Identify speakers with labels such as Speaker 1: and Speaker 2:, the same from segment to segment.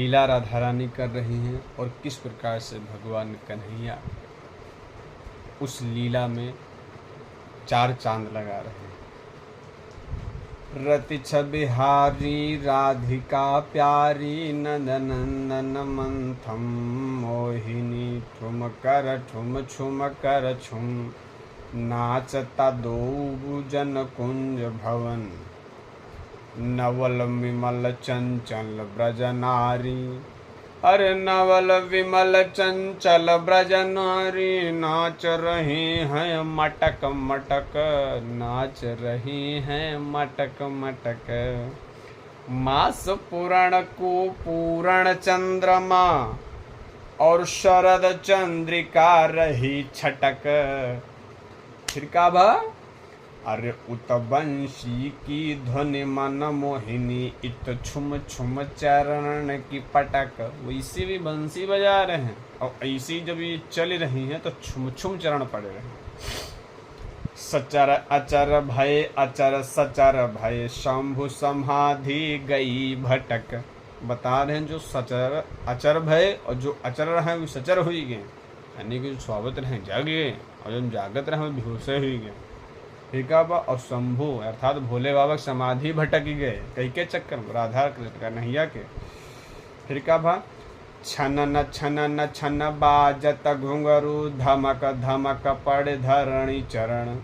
Speaker 1: लीला राधा रानी कर रही हैं और किस प्रकार से भगवान कन्हैया उस लीला में चार चांद लगा रहे हैं। रति बिहारी राधिका प्यारी नंदनंदन मंथम मोहिनी ठुम कर ठुम छुम कर छुम नाचता दो जन कुंज भवन नवल विमल चंचल ब्रज नारी। अरे नवल विमल चंचल ब्रज नारी नाच रही हैं मटक मटक, नाच रही हैं मटक मटक। मास पूर्ण को पूर्ण चंद्रमा और शरद चंद्रिका रही छटक। फिर का भा अरे उत बंशी की ध्वनि मन मोहिनी इत छुम छुम चरण की पटक। वो इसी भी बंसी बजा रहे हैं और ऐसी जब ये चल रही हैं तो छुम छुम चरण पड़े रहे। सचर अचर भय अचर सचर भय शंभु समाधि गई भटक। बता रहे हैं जो सचर अचर भय और जो अचर रहे वो सचर हुई गए, यानी कि जो स्वागत रहे जाग गए और जो जागत रहे बेहोशे हुई गए। ठीक है बा। और शंभु अर्थात भोले बाबा समाधि भटक गए कई के चक्कर में राधा कृष्ण कन्हैया के। फिर का भा छनन छनन छन बाजत घुंघरू धमक धमक पड़ धरणी चरण।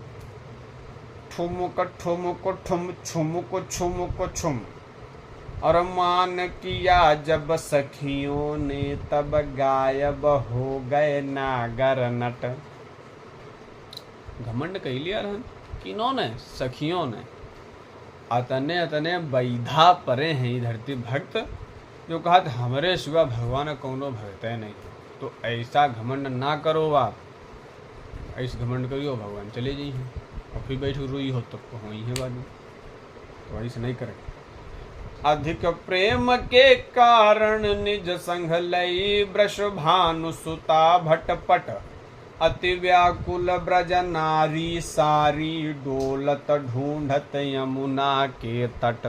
Speaker 1: ठुमुक ठुमुक ठुम छुमुक छुमुक छुम और मान किया जब सखियों ने तब गायब हो गए नागर नट। घमंड कह लिया रहन किन्होंने, सखियों ने। अतने अतने बैधा परे हैं ये धरती भक्त जो कहा हमारे सिवा भगवान कौनो भगत है नहीं। तो ऐसा घमंड ना करो आप, ऐसे घमंड करियो भगवान चले जाइए और फिर बैठ रोई हो तब तो वही है बाद, तो ऐसे नहीं करें। अधिक प्रेम के कारण निज संग लई वृष भानु सुता भटपट। अति व्याकुल ब्रज नारी सारी डोलत ढूंढत यमुना के तट।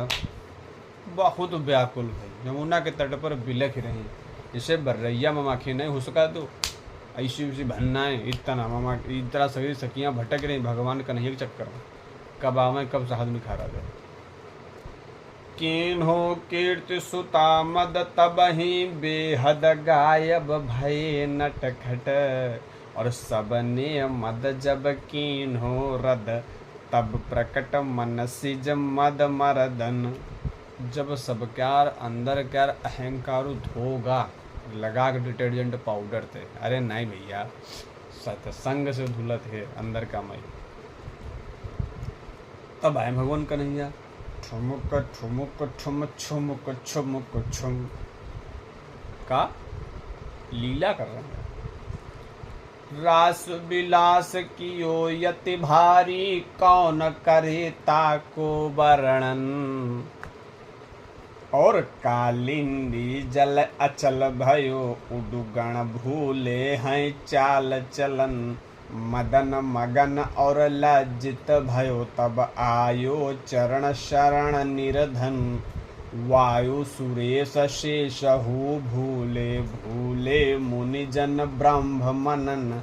Speaker 1: बहुत व्याकुल है, यमुना के तट पर बिलख रही जिसे बर्रैया ममाखी नहीं हो सका तो ऐसी वैसी भन्नाएं इतना मामा इतना सभी सखियां भटक रही भगवान कन्हैया के चक्कर में। कब आवे कब साहद में खा रहा। किन्हो कीर्ति सुता मद तब ही बेहद गायब भय नटखट। और सबने मद जब कीन्हो रद तब प्रकट मन सिज मद मरदन। जब सब क्यार अंदर क्यार अहंकार धोगा लगा के डिटर्जेंट पाउडर थे। अरे नहीं भैया सत्संग से धुलत है अंदर का मई। तब आए भगवान कन्हैया ठुमुक ठुमुक ठुम छुमुक छुमुक छुम का लीला कर रहे हैं। रास विलास कियो यति भारी कौन करे ताको वर्णन। और कालिंदी जल अचल भयो उडुगण भूले हैं चाल चलन। मदन मगन और लज्जित भयो तब आयो चरण शरण निर्धन। वायु सुरेश शेषहु भूले भूले मुनिजन ब्रह्म मनन।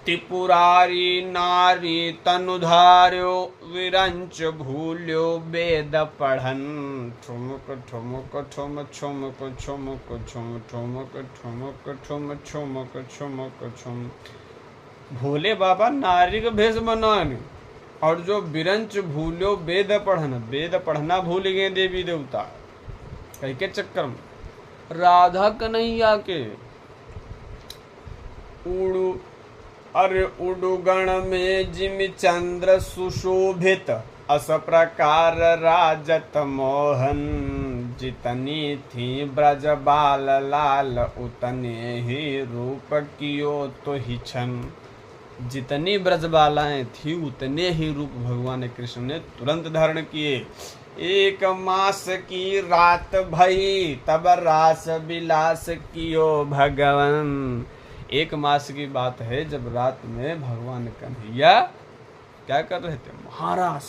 Speaker 1: त्रिपुरारी नारी तनुधार्यो विरंच भूल्यो वेद पढ़न। ठुमुक ठुमुक ठुम छुमुक छुमुक छुम ठुमुक ठुमुक ठुम छुमुक छुमुक छुम। भोले बाबा नारी का भेष बनाने और जो विरंच भूल्यो वेद पढ़न, वेद पढ़ना भूल गए देवी देवता कई के चक्कर में। राधा कन्हैया के उड़ू अरे उडुगण में जिम चंद्र सुशोभित अस प्रकार राजत मोहन। जितनी थी ब्रज बाल लाल उतने ही रूप कियो तो ही छन। जितनी ब्रजबालाएं थी उतने ही रूप भगवान कृष्ण ने तुरंत धारण किए। एक मास की रात भई तब रास विलास कियो भगवन। एक मास की बात है जब रात में भगवान कन्हैया क्या कर रहे थे, महारास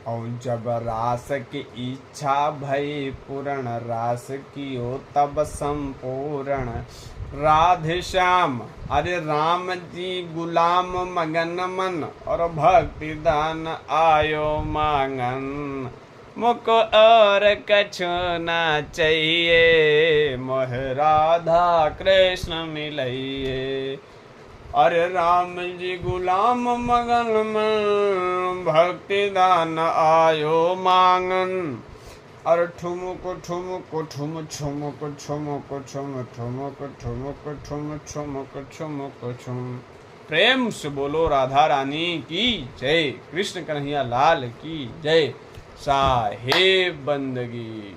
Speaker 1: और जब रास की इच्छा भई पूर्ण रास कियो तब संपूर्ण राधे श्याम। अरे राम जी गुलाम मगन मन और भक्ति दान आयो मांगन। मुको और कछु ना चाहिए मोह राधा कृष्ण मिलइए। अरे राम जी गुलाम मगन मन भक्ति दान आयो मांगन। और ठुमुक ठुमुक ठुम ठुमुक ठुमुक ठुम ठुमुक ठुमुक ठुम ठुमुक ठुमुक ठुम। प्रेम से बोलो राधा रानी की जय, कृष्ण कन्हैया लाल की जय। साहेब बंदगी।